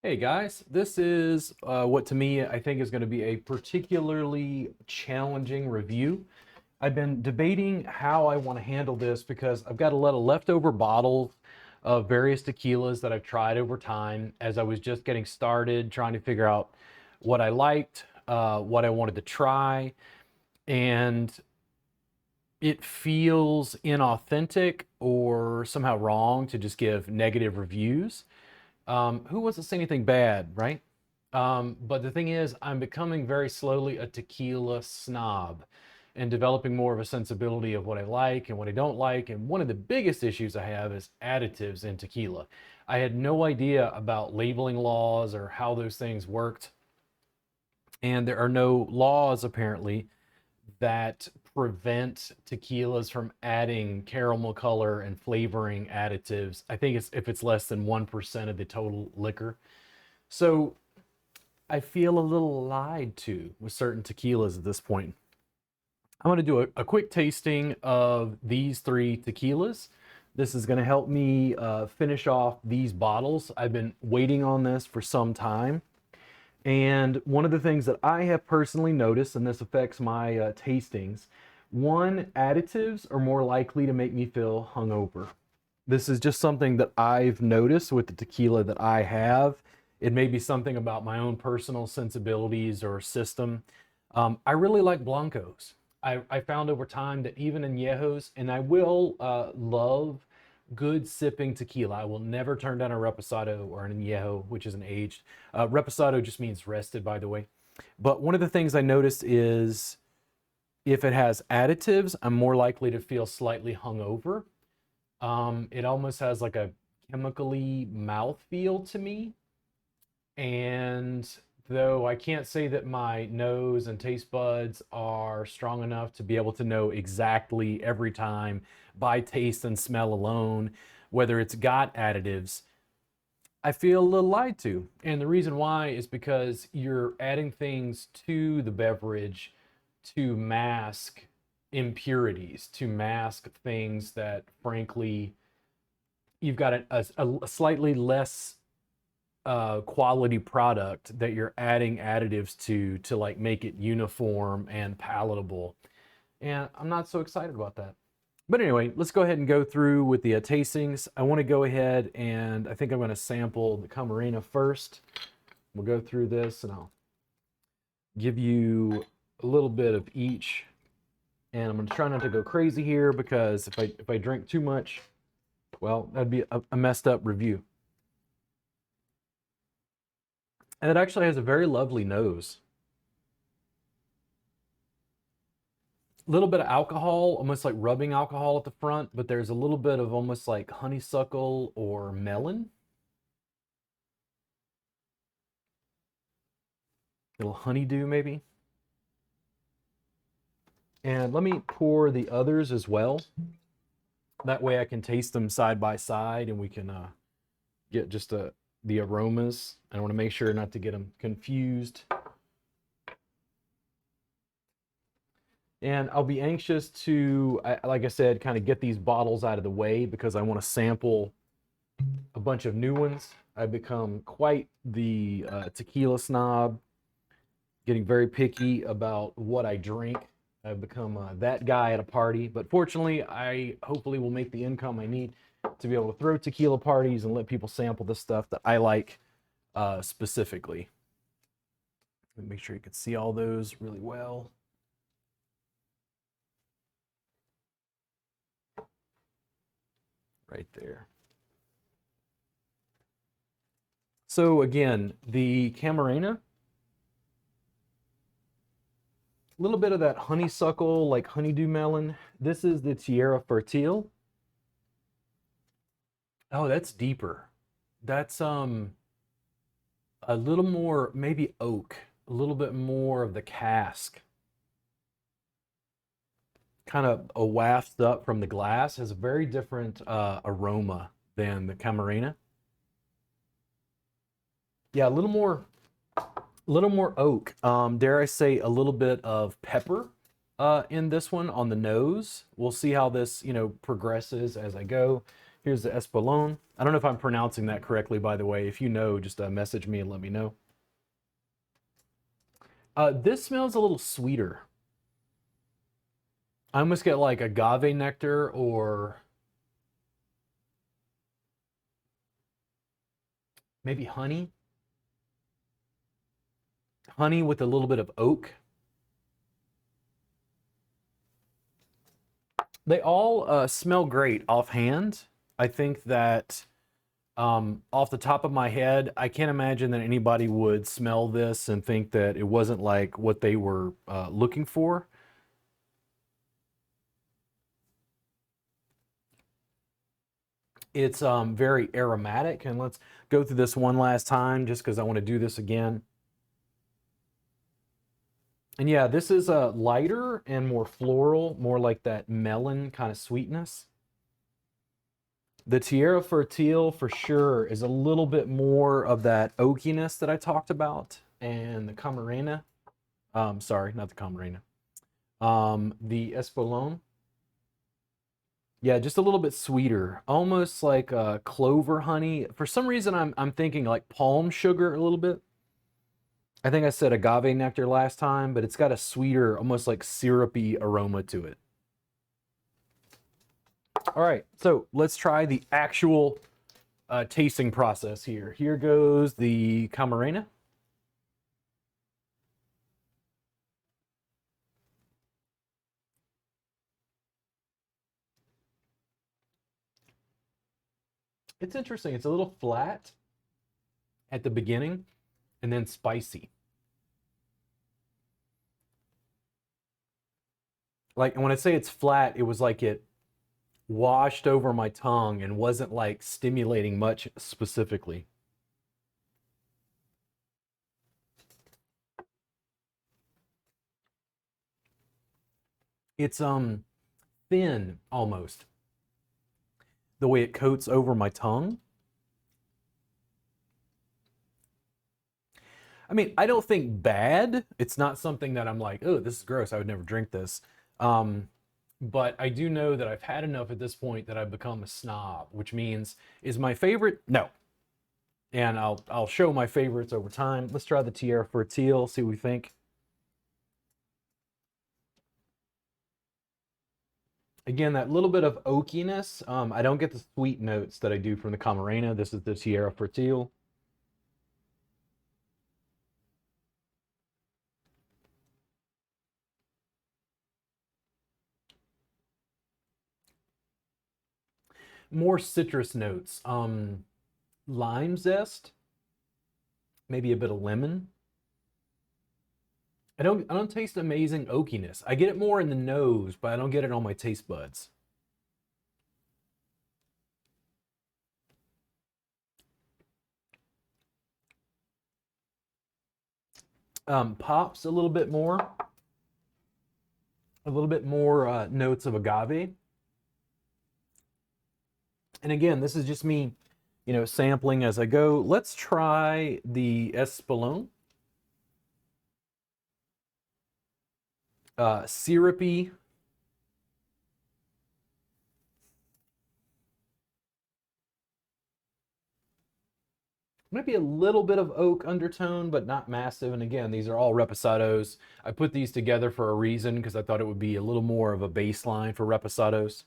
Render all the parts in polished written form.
Hey guys, this is what to me I think is going to be a particularly challenging review. I've been debating how I want to handle this because I've got a lot of leftover bottles of various tequilas that I've tried over time as I was just getting started, trying to figure out what I liked, what I wanted to try, and it feels inauthentic or somehow wrong to just give negative reviews. Who wants to say anything bad, right? But the thing is, I'm becoming very slowly a tequila snob and developing more of a sensibility of what I like and what I don't like. And one of the biggest issues I have is additives in tequila. I had no idea about labeling laws or how those things worked. And there are no laws, apparently, that prevent tequilas from adding caramel color and flavoring additives. I think it's if it's less than 1% of the total liquor. So I feel a little lied to with certain tequilas at this point. I'm going to do a quick tasting of these three tequilas. This is going to help me finish off these bottles. I've been waiting on this for some time. And one of the things that I have personally noticed, and this affects my tastings, one, additives are more likely to make me feel hungover. This is just something that I've noticed with the tequila that I have. It may be something about my own personal sensibilities or system. I really like Blancos. I found over time that even añejos, and I will love good sipping tequila. I will never turn down a reposado or an añejo, which is an aged. Reposado just means rested, by the way. But one of the things I noticed is if it has additives, I'm more likely to feel slightly hungover. It almost has like a chemically mouth feel to me. And though I can't say that my nose and taste buds are strong enough to be able to know exactly every time by taste and smell alone whether it's got additives, I feel a little lied to. And the reason why is because you're adding things to the beverage to mask impurities, to mask things that, frankly, you've got a slightly less quality product that you're adding additives to like make it uniform and palatable. And I'm not so excited about that. But anyway, let's go ahead and go through with the tastings. I want to go ahead and I think I'm going to sample the Camarena first. We'll go through this and I'll give you a little bit of each. And I'm going to try not to go crazy here because if I drink too much, well, that'd be a messed up review. And it actually has a very lovely nose. A little bit of alcohol, almost like rubbing alcohol at the front, but there's a little bit of almost like honeysuckle or melon. A little honeydew maybe. And let me pour the others as well. That way I can taste them side by side and we can get just the aromas. I want to make sure not to get them confused. And I'll be anxious to, like I said, kind of get these bottles out of the way because I want to sample a bunch of new ones. I've become quite the tequila snob, getting very picky about what I drink. I've become that guy at a party, but fortunately, I hopefully will make the income I need to be able to throw tequila parties and let people sample the stuff that I like specifically. Make sure you can see all those really well. Right there. So again, the Camarena, a little bit of that honeysuckle, like honeydew melon. This is the Tierra Fertil. Oh, that's deeper. That's a little more, maybe oak, a little bit more of the cask. Kind of a wafted up from the glass, has a very different aroma than the Camarena. Yeah, a little more oak. Dare I say a little bit of pepper in this one on the nose. We'll see how this, progresses as I go. Here's the Espolon. I don't know if I'm pronouncing that correctly, by the way. If you know, just message me and let me know. This smells a little sweeter. I almost get like agave nectar or maybe honey. Honey with a little bit of oak. They all smell great offhand. I think that off the top of my head, I can't imagine that anybody would smell this and think that it wasn't like what they were looking for. It's very aromatic, and let's go through this one last time just because I want to do this again. And yeah, this is lighter and more floral, more like that melon kind of sweetness. The Tierra Fertil for sure is a little bit more of that oakiness that I talked about. And the Camarena, sorry, not the Camarena. The Espolon. Yeah, just a little bit sweeter, almost like clover honey. For some reason, I'm thinking like palm sugar a little bit. I think I said agave nectar last time, but it's got a sweeter, almost like syrupy aroma to it. All right, so let's try the actual tasting process here. Here goes the Camarena. It's interesting. It's a little flat at the beginning and then spicy. Like, and when I say it's flat, it was like it washed over my tongue and wasn't like stimulating much specifically. It's thin almost. The way it coats over my tongue. I mean, I don't think bad. It's not something that I'm like, oh, this is gross. I would never drink this. But I do know that I've had enough at this point that I've become a snob, which means is my favorite? No. And I'll show my favorites over time. Let's try the Tierra Fertil, see what we think. Again, that little bit of oakiness. I don't get the sweet notes that I do from the Camarena. This is the Tierra Fertil. More citrus notes. Lime zest. Maybe a bit of lemon. I don't taste amazing oakiness. I get it more in the nose, but I don't get it on my taste buds. Pops a little bit more. A little bit more notes of agave. And again, this is just me, sampling as I go. Let's try the Espolon. Syrupy. Maybe a little bit of oak undertone, but not massive. And again, these are all Reposados. I put these together for a reason because I thought it would be a little more of a baseline for Reposados.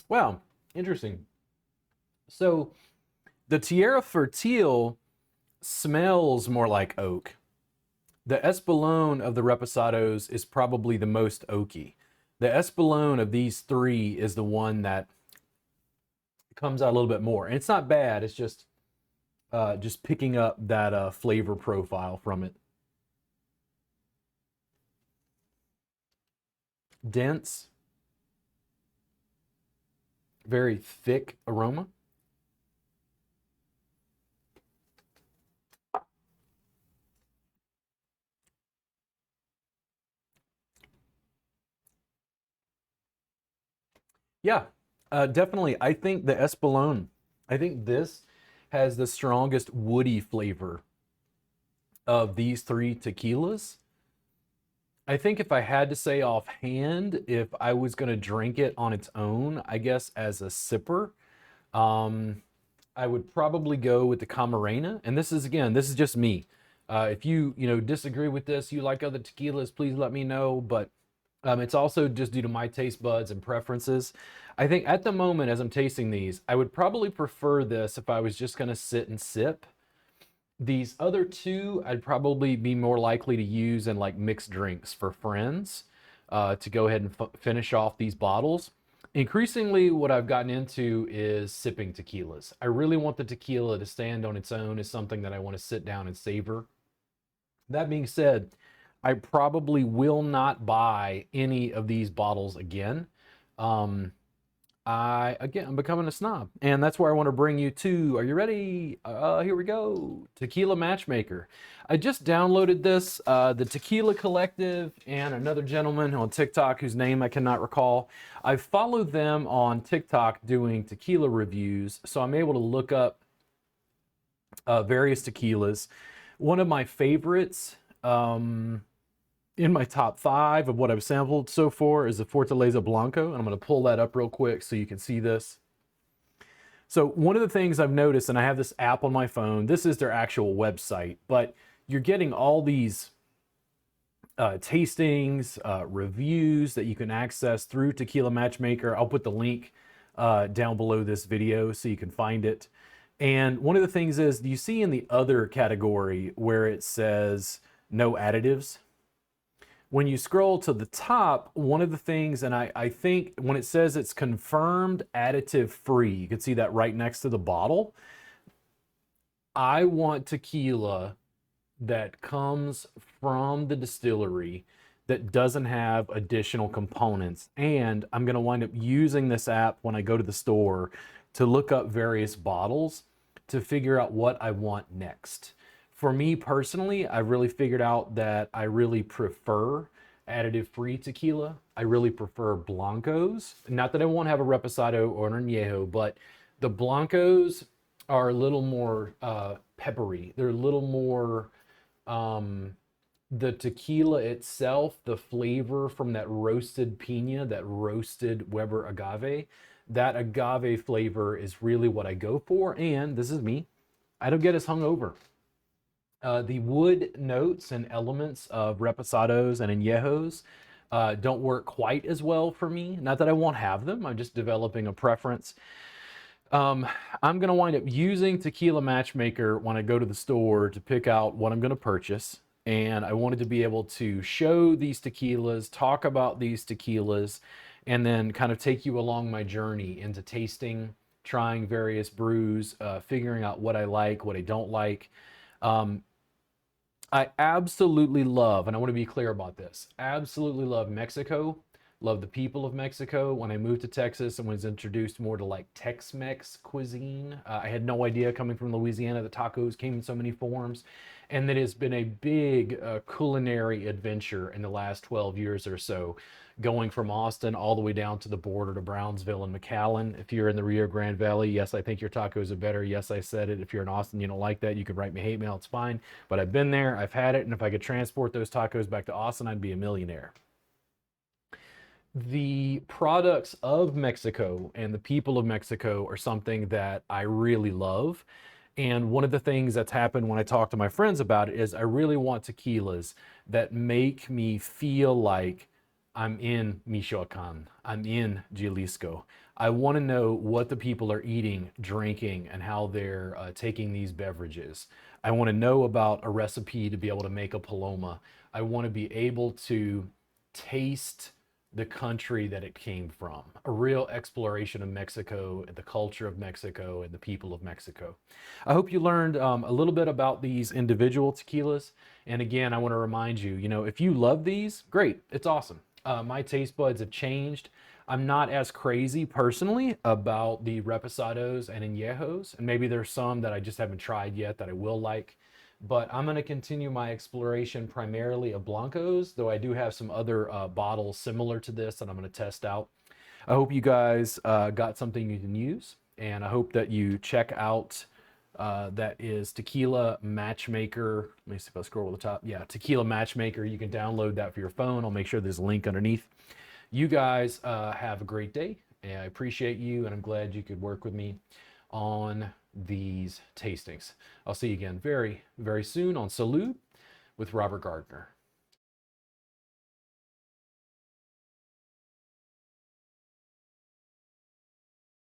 Wow, interesting. So the Tierra Fertil smells more like oak. The Espolon of the Reposados is probably the most oaky. The Espolon of these three is the one that comes out a little bit more. And it's not bad, it's just picking up that flavor profile from it. Dense, very thick aroma. Yeah, definitely. I think the Espolon, I think this has the strongest woody flavor of these three tequilas. I think if I had to say offhand, if I was going to drink it on its own, I guess as a sipper, um, I would probably go with the Camarena. And this is, again, this is just me. If you disagree with this, you like other tequilas, please let me know. But it's also just due to my taste buds and preferences. I think at the moment, as I'm tasting these, I would probably prefer this if I was just going to sit and sip. These other two, I'd probably be more likely to use in like mixed drinks for friends to go ahead and finish off these bottles. Increasingly, what I've gotten into is sipping tequilas. I really want the tequila to stand on its own as something that I want to sit down and savor. That being said, I probably will not buy any of these bottles again. Um, I'm becoming a snob, and that's where I want to bring you to. Are you ready? Here we go. Tequila Matchmaker. I just downloaded this. The Tequila Collective and another gentleman on TikTok whose name I cannot recall. I followed them on TikTok doing tequila reviews, so I'm able to look up various tequilas. One of my favorites, in my top 5 of what I've sampled so far, is the Fortaleza Blanco. And I'm going to pull that up real quick so you can see this. So one of the things I've noticed, and I have this app on my phone, this is their actual website, but you're getting all these tastings, reviews that you can access through Tequila Matchmaker. I'll put the link down below this video so you can find it. And one of the things is, you see in the other category where it says no additives? When you scroll to the top, one of the things, and I think when it says it's confirmed additive free, you can see that right next to the bottle. I want tequila that comes from the distillery that doesn't have additional components. And I'm going to wind up using this app when I go to the store to look up various bottles to figure out what I want next. For me personally, I really figured out that I really prefer additive-free tequila. I really prefer Blancos. Not that I won't have a Reposado or an Añejo, but the Blancos are a little more peppery. They're a little more, the tequila itself, the flavor from that roasted piña, that roasted Weber agave, that agave flavor is really what I go for. And this is me, I don't get as hungover. The wood notes and elements of Reposados and Añejos don't work quite as well for me. Not that I won't have them, I'm just developing a preference. I'm going to wind up using Tequila Matchmaker when I go to the store to pick out what I'm going to purchase. And I wanted to be able to show these tequilas, talk about these tequilas, and then kind of take you along my journey into tasting, trying various brews, figuring out what I like, what I don't like. I absolutely love, and I want to be clear about this, absolutely love Mexico, love the people of Mexico. When I moved to Texas and was introduced more to like Tex-Mex cuisine, I had no idea coming from Louisiana that tacos came in so many forms. And that has been a big culinary adventure in the last 12 years or so, going from Austin all the way down to the border to Brownsville and McAllen. If you're in the Rio Grande Valley, yes, I think your tacos are better. Yes, I said it. If you're in Austin, you don't like that, you can write me hate mail, it's fine. But I've been there, I've had it, and if I could transport those tacos back to Austin, I'd be a millionaire. The products of Mexico and the people of Mexico are something that I really love. And one of the things that's happened when I talk to my friends about it is I really want tequilas that make me feel like I'm in Michoacan, I'm in Jalisco. I want to know what the people are eating, drinking, and how they're taking these beverages. I want to know about a recipe to be able to make a paloma. I want to be able to taste the country that it came from, a real exploration of Mexico, the culture of Mexico, and the people of Mexico. I hope you learned a little bit about these individual tequilas. And again, I want to remind you, if you love these, great, it's awesome. My taste buds have changed. I'm not as crazy personally about the Reposados and Añejos, and maybe there's some that I just haven't tried yet that I will like. But I'm going to continue my exploration primarily of Blancos, though I do have some other bottles similar to this that I'm going to test out. I hope you guys got something you can use, and I hope that you check out That is Tequila Matchmaker. Let me see if I scroll to the top. Yeah, Tequila Matchmaker. You can download that for your phone. I'll make sure there's a link underneath. You guys have a great day. And I appreciate you, and I'm glad you could work with me on these tastings. I'll see you again very, very soon on Salud with Robert Gardner.